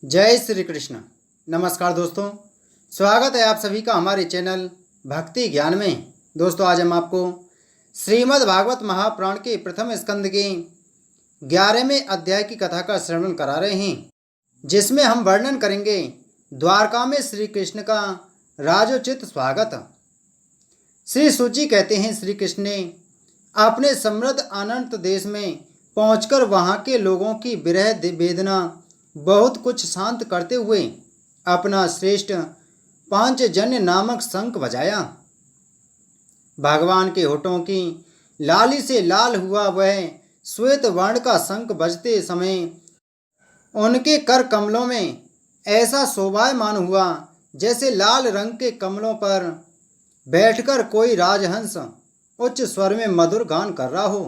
जय श्री कृष्ण। नमस्कार दोस्तों, स्वागत है आप सभी का हमारे चैनल भक्ति ज्ञान में। दोस्तों, आज हम आपको श्रीमद् भागवत महापुराण के प्रथम स्कंद के 11वें अध्याय की कथा का श्रवण करा रहे हैं, जिसमें हम वर्णन करेंगे द्वारका में श्री कृष्ण का राजोचित स्वागत। श्री सूची कहते हैं, श्री कृष्ण ने अपने समृद्ध अनंत देश में पहुंचकर वहां के लोगों की विरह वेदना बहुत कुछ शांत करते हुए अपना श्रेष्ठ पांचजन्य नामक शंख बजाया। भगवान के होठों की लाली से लाल हुआ वह श्वेत वर्ण का शंख बजते समय उनके कर कमलों में ऐसा शोभायमान हुआ जैसे लाल रंग के कमलों पर बैठकर कोई राजहंस उच्च स्वर में मधुर गान कर रहा हो।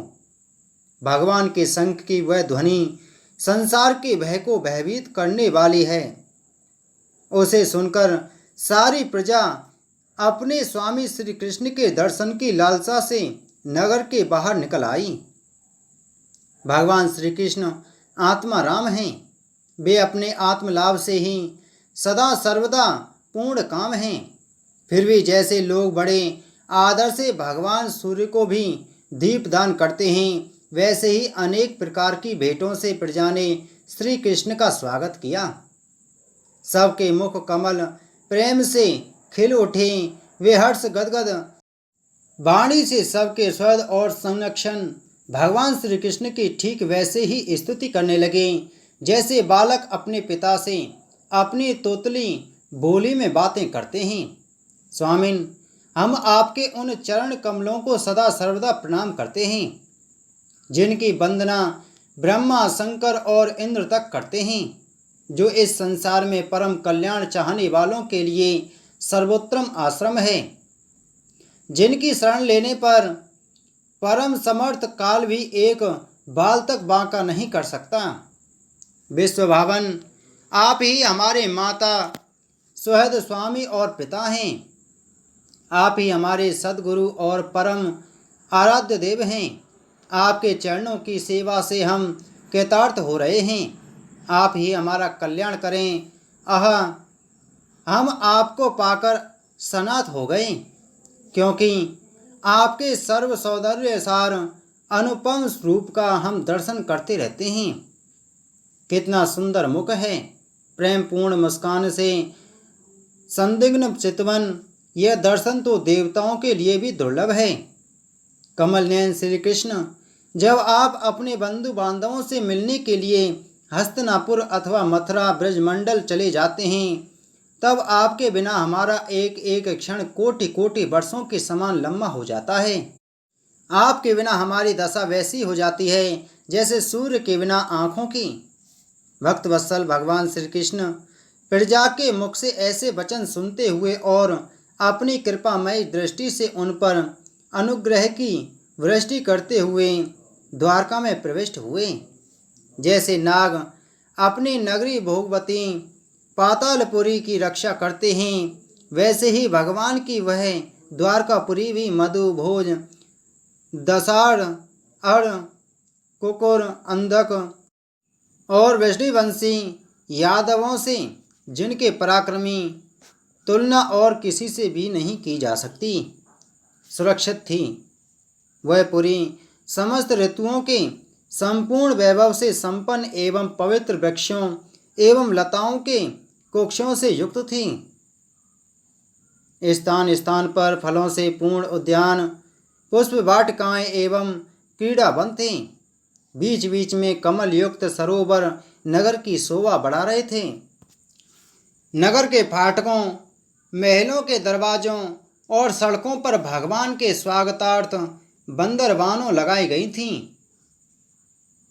भगवान के शंख की वह ध्वनि संसार के भय को भयभीत करने वाली है। उसे सुनकर सारी प्रजा अपने स्वामी श्री कृष्ण के दर्शन की लालसा से नगर के बाहर निकल आई। भगवान श्री कृष्ण आत्मा राम हैं। वे अपने आत्मलाभ से ही सदा सर्वदा पूर्ण काम हैं। फिर भी जैसे लोग बड़े आदर से भगवान सूर्य को भी दीपदान करते हैं, वैसे ही अनेक प्रकार की भेंटों से प्रजा ने श्री कृष्ण का स्वागत किया। सबके मुख कमल प्रेम से खिल उठे। वे हर्ष गदगद वाणी से सबके स्वर और संरक्षण भगवान श्री कृष्ण की ठीक वैसे ही स्तुति करने लगे जैसे बालक अपने पिता से अपनी तोतली बोली में बातें करते हैं। स्वामिन, हम आपके उन चरण कमलों को सदा सर्वदा प्रणाम करते हैं जिनकी वंदना ब्रह्मा, शंकर और इंद्र तक करते हैं, जो इस संसार में परम कल्याण चाहने वालों के लिए सर्वोत्तम आश्रम है, जिनकी शरण लेने पर परम समर्थ काल भी एक बाल तक बांका नहीं कर सकता। विश्वभावन, आप ही हमारे माता, सुहृद स्वामी और पिता हैं। आप ही हमारे सद्गुरु और परम आराध्य देव हैं। आपके चरणों की सेवा से हम कृतार्थ हो रहे हैं। आप ही हमारा कल्याण करें। हम आपको पाकर सनाथ हो गए, क्योंकि आपके सर्व सौंदर्य सार अनुपम रूप का हम दर्शन करते रहते हैं। कितना सुंदर मुख है, प्रेम पूर्ण मुस्कान से संदिग्ध चितवन। यह दर्शन तो देवताओं के लिए भी दुर्लभ है। कमल नयन श्री कृष्ण, जब आप अपने बंधु बांधवों से मिलने के लिए हस्तिनापुर अथवा मथुरा ब्रजमंडल चले जाते हैं, तब आपके बिना हमारा एक एक क्षण कोटि कोटि वर्षों के समान लंबा हो जाता है। आपके बिना हमारी दशा वैसी हो जाती है जैसे सूर्य के बिना आँखों की। भक्त वत्सल भगवान श्री कृष्ण प्रजा के मुख से ऐसे वचन सुनते हुए और अपनी कृपामयी दृष्टि से उन पर अनुग्रह की वृष्टि करते हुए द्वारका में प्रविष्ट हुए। जैसे नाग अपनी नगरी भोगवती पातालपुरी की रक्षा करते हैं, वैसे ही भगवान की वह द्वारकापुरी भी मधु, भोज, दसाड़, अड़, कुकुर, अंधक और वैष्णवंशी यादवों से, जिनके पराक्रमी तुलना और किसी से भी नहीं की जा सकती, सुरक्षित थी। वह पुरी समस्त ऋतुओं के संपूर्ण वैभव से संपन्न एवं पवित्र वृक्षों एवं लताओं के कुक्षों से युक्त थी। स्थान स्थान पर फलों से पूर्ण उद्यान, पुष्प वाटिकाएं एवं क्रीड़ावन थे। बीच बीच में कमल युक्त सरोवर नगर की शोभा बढ़ा रहे थे। नगर के फाटकों, महलों के दरवाजों और सड़कों पर भगवान के स्वागतार्थ बंदरवानों लगाई गई थीं।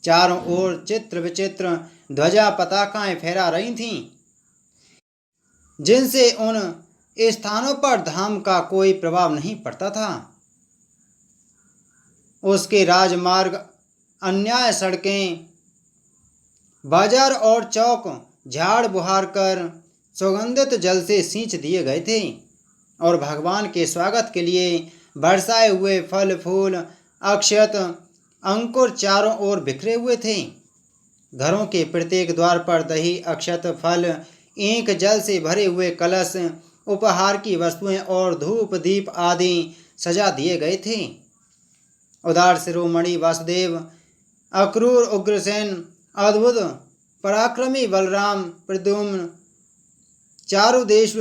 चारों ओर चित्र विचित्र ध्वजा पताकाएं फहरा रही थीं, जिनसे उन स्थानों पर धाम का कोई प्रभाव नहीं पड़ता था। उसके राजमार्ग, अन्याय सड़कें, बाजार और चौक झाड़ बुहार कर सुगंधित जल से सींच दिए गए थे और भगवान के स्वागत के लिए बरसाए हुए फल फूल, अक्षत, अंकुर चारों ओर बिखरे हुए थे। घरों के प्रत्येक द्वार पर दही, अक्षत, फल, ईंख, जल से भरे हुए कलश, उपहार की वस्तुएं और धूप दीप आदि सजा दिए गए थे। उदार शिरोमणि वासुदेव, अक्रूर उग्रसेन, अद्भुत पराक्रमी बलराम, प्रद्युम्न, चारुदेश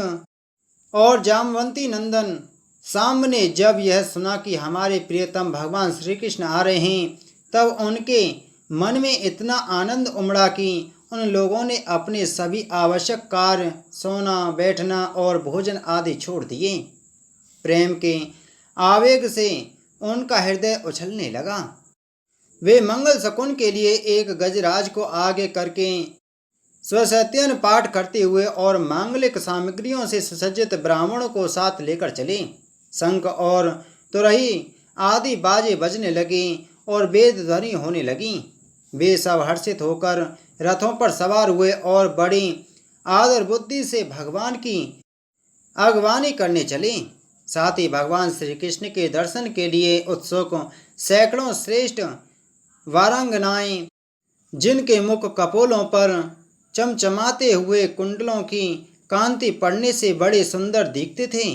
और जामवंती नंदन सांब ने जब यह सुना कि हमारे प्रियतम भगवान श्री कृष्ण आ रहे हैं, तब उनके मन में इतना आनंद उमड़ा कि उन लोगों ने अपने सभी आवश्यक कार्य, सोना, बैठना और भोजन आदि छोड़ दिए। प्रेम के आवेग से उनका हृदय उछलने लगा। वे मंगल शकुन के लिए एक गजराज को आगे करके स्वसत्यन पाठ करते हुए और मांगलिक सामग्रियों से सुसज्जित ब्राह्मणों को साथ लेकर चले। शंख और तुरही आदि बाजे बजने लगे और वेद ध्वनि होने लगी। वे सब हर्षित होकर रथों पर सवार हुए और बड़ी आदर बुद्धि से भगवान की अगवानी करने चले। साथ ही भगवान श्री कृष्ण के दर्शन के लिए उत्सुक सैकड़ों श्रेष्ठ वारांगनाएं, जिनके मुख कपोलों पर चमचमाते हुए कुंडलों की कांति पड़ने से बड़े सुंदर दिखते थे,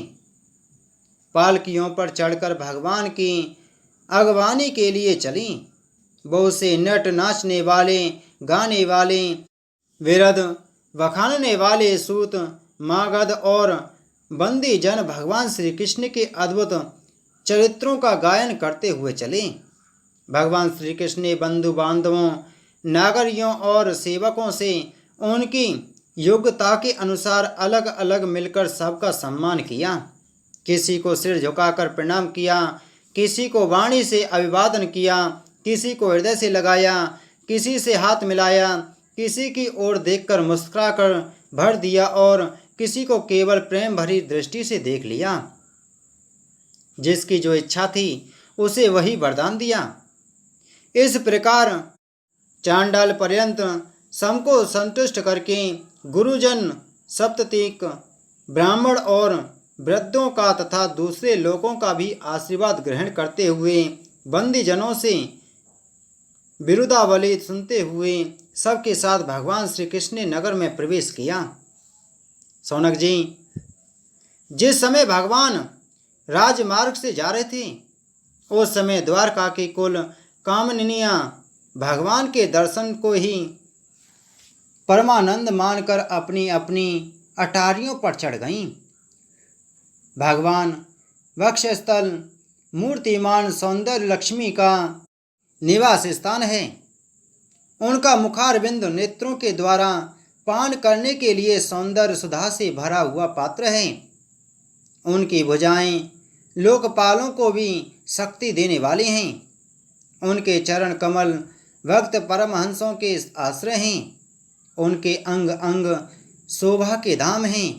पालकियों पर चढ़कर भगवान की अगवानी के लिए चली। बहुत से नट, नाचने वाले, गाने वाले, विरध, वखानने वाले सूत, मागध और बंदी जन भगवान श्री कृष्ण के अद्भुत चरित्रों का गायन करते हुए चले। भगवान श्री कृष्ण ने बंधु बांधवों, नागरियों और सेवकों से उनकी योग्यता के अनुसार अलग अलग मिलकर सबका सम्मान किया। किसी को सिर झुकाकर प्रणाम किया, किसी को वाणी से अभिवादन किया, किसी को हृदय से लगाया, किसी से हाथ मिलाया, किसी की ओर देखकर मुस्कुराकर भर दिया और किसी को केवल प्रेम भरी दृष्टि से देख लिया। जिसकी जो इच्छा थी उसे वही वरदान दिया। इस प्रकार चांडाल पर्यंत सबको संतुष्ट करके गुरुजन, सप्ततिक ब्राह्मण और वृद्धों का तथा दूसरे लोगों का भी आशीर्वाद ग्रहण करते हुए बंदीजनों से बिरुदावली सुनते हुए सबके साथ भगवान श्री कृष्ण ने नगर में प्रवेश किया। सौनक जी, जिस समय भगवान राजमार्ग से जा रहे थे, उस समय द्वारका की कुल कामनिनियां भगवान के दर्शन को ही परमानंद मानकर अपनी अपनी अटारियों पर चढ़ गईं। भगवान वक्षस्थल मूर्तिमान सौंदर्य लक्ष्मी का निवास स्थान है। उनका मुखारविंद नेत्रों के द्वारा पान करने के लिए सौंदर्य सुधा से भरा हुआ पात्र है। उनकी भुजाएं लोकपालों को भी शक्ति देने वाली हैं। उनके चरण कमल भक्त परमहंसों के आश्रय हैं। उनके अंग अंग शोभा के धाम हैं।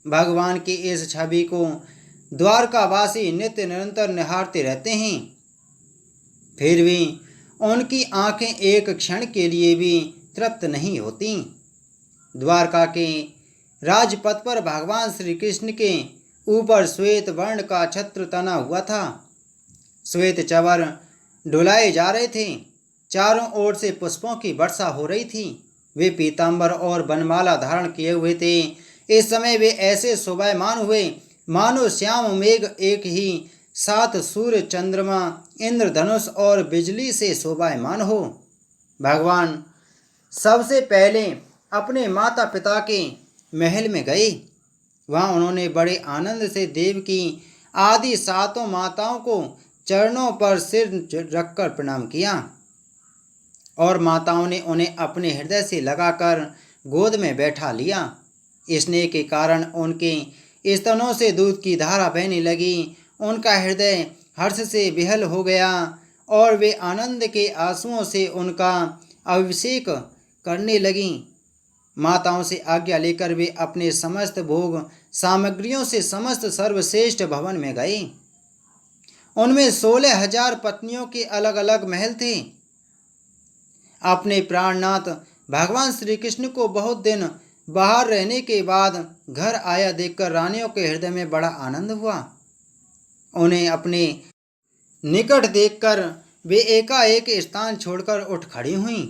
भगवान की इस छवि को द्वारकावासी नित्य निरंतर निहारते रहते हैं। फिर भी उनकी आंखें एक क्षण के लिए भी तृप्त नहीं होती। द्वारका के राजपथ पर भगवान श्री कृष्ण के ऊपर श्वेत वर्ण का छत्र तना हुआ था। श्वेत चवर डुलाए जा रहे थे। चारों ओर से पुष्पों की वर्षा हो रही थी। वे पीतांबर और बनमाला धारण किए हुए थे। इस समय वे ऐसे शोभायमान हुए मानो श्याम मेघ एक ही साथ सूर्य, चंद्रमा, इंद्रधनुष और बिजली से शोभायमान हो। भगवान सबसे पहले अपने माता पिता के महल में गए। वहाँ उन्होंने बड़े आनंद से देव की आदि सातों माताओं को चरणों पर सिर रखकर प्रणाम किया और माताओं ने उन्हें अपने हृदय से लगाकर गोद में बैठा लिया। स्नेह के कारण उनके स्तनों से दूध की धारा बहने लगी। उनका हृदय हर्ष से विहल हो गया और वे आनंद के आंसुओं से उनका अभिषेक करने लगीं। माताओं से आज्ञा लेकर वे अपने समस्त भोग सामग्रियों से समस्त सर्वश्रेष्ठ भवन में गए। उनमें 16,000 पत्नियों के अलग अलग महल थे। अपने प्राणनाथ भगवान श्री कृष्ण को बहुत दिन बाहर रहने के बाद घर आया देखकर रानियों के हृदय में बड़ा आनंद हुआ। उन्हें अपने निकट देखकर वे एकाएक स्थान छोड़कर उठ खड़ी हुईं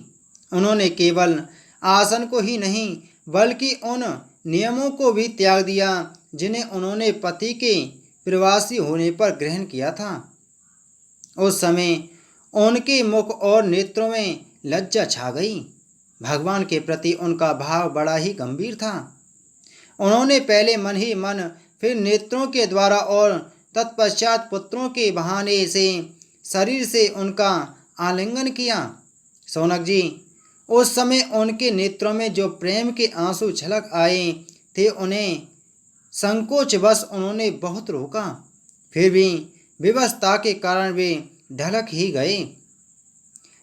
उन्होंने केवल आसन को ही नहीं बल्कि उन नियमों को भी त्याग दिया जिन्हें उन्होंने पति के प्रवासी होने पर ग्रहण किया था। उस समय उनके मुख और नेत्रों में लज्जा छा गई। भगवान के प्रति उनका भाव बड़ा ही गंभीर था। उन्होंने पहले मन ही मन, फिर नेत्रों के द्वारा और तत्पश्चात पुत्रों के बहाने से शरीर से उनका आलिंगन किया। शौनक जी, उस समय उनके नेत्रों में जो प्रेम के आंसू छलक आए थे, उन्हें संकोचवश उन्होंने बहुत रोका, फिर भी विवशता के कारण वे ढलक ही गए।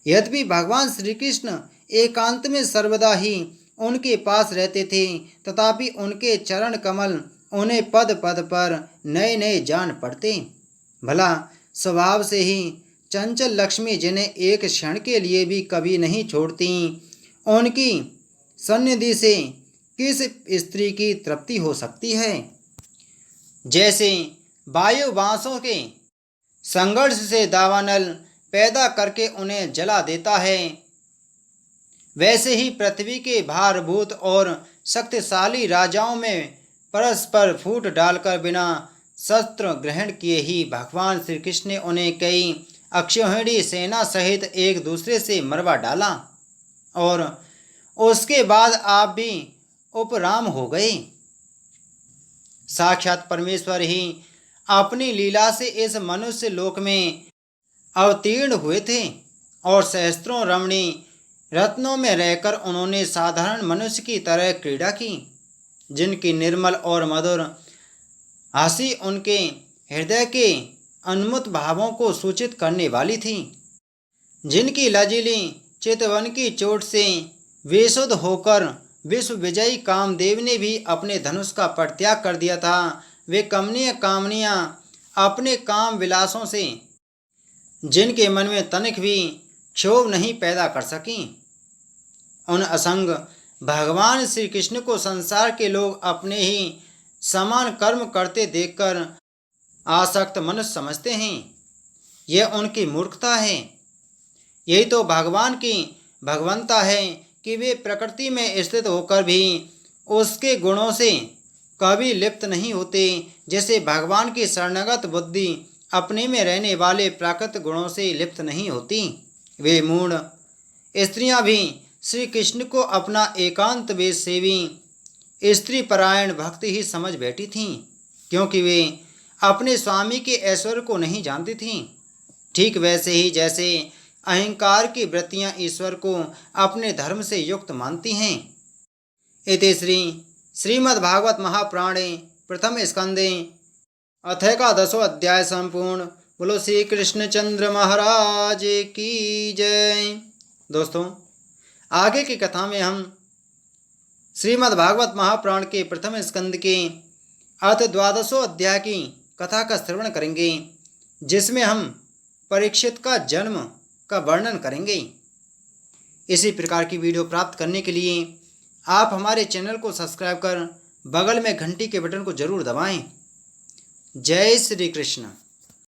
यद्यपि भगवान श्री कृष्ण एकांत में सर्वदा ही उनके पास रहते थे, तथापि उनके चरण कमल उन्हें पद पद पर नए नए जान पड़ते। भला स्वभाव से ही चंचल लक्ष्मी, जिन्हें एक क्षण के लिए भी कभी नहीं छोड़ती, उनकी सन्निधि से किस स्त्री की तृप्ति हो सकती है। जैसे वायु बांसों के संघर्ष से दावानल पैदा करके उन्हें जला देता है, वैसे ही पृथ्वी के भारभूत और शक्तिशाली राजाओं में परस्पर फूट डालकर बिना शस्त्र ग्रहण किए ही भगवान श्री कृष्ण ने उन्हें कई अक्षौहिणी सेना सहित एक दूसरे से मरवा डाला और उसके बाद आप भी उपराम हो गए। साक्षात परमेश्वर ही अपनी लीला से इस मनुष्य लोक में अवतीर्ण हुए थे और सहस्त्रों रमणी रत्नों में रहकर उन्होंने साधारण मनुष्य की तरह क्रीड़ा की, जिनकी निर्मल और मधुर हंसी उनके हृदय के उन्मुक्त भावों को सूचित करने वाली थी, जिनकी लजीली चितवन की चोट से विशुद्ध होकर विश्व विजयी कामदेव ने भी अपने धनुष का परित्याग कर दिया था। वे कमनीय कामनियाँ अपने काम विलासों से जिनके मन में तनिक भी क्षोभ नहीं पैदा कर सकीं, उन असंग भगवान श्री कृष्ण को संसार के लोग अपने ही समान कर्म करते देखकर आसक्त मनुष्य समझते हैं। यह उनकी मूर्खता है। यही तो भगवान की भगवंता है कि वे प्रकृति में स्थित होकर भी उसके गुणों से कभी लिप्त नहीं होते, जैसे भगवान की शरणगत बुद्धि अपने में रहने वाले प्राकृत गुणों से लिप्त नहीं होती। वे मूढ़ स्त्रियां भी श्री कृष्ण को अपना एकांत वेश सेवी स्त्री परायण भक्ति ही समझ बैठी थीं, क्योंकि वे अपने स्वामी के ऐश्वर्य को नहीं जानती थीं। ठीक वैसे ही जैसे अहंकार की वृत्तियां ईश्वर को अपने धर्म से युक्त मानती हैं। इति श्रीमद्भागवत महापुराणे प्रथम स्कंदे अथैकादशो अध्याय संपूर्ण। बोलो श्री कृष्णचंद्र महाराज की जय। दोस्तों, आगे की कथा में हम श्रीमद्भागवत महापुराण के प्रथम स्कंद के अथ द्वादशो अध्याय की कथा का श्रवण करेंगे, जिसमें हम परीक्षित का जन्म का वर्णन करेंगे। इसी प्रकार की वीडियो प्राप्त करने के लिए आप हमारे चैनल को सब्सक्राइब कर बगल में घंटी के बटन को जरूर दबाएं। जय श्री कृष्ण।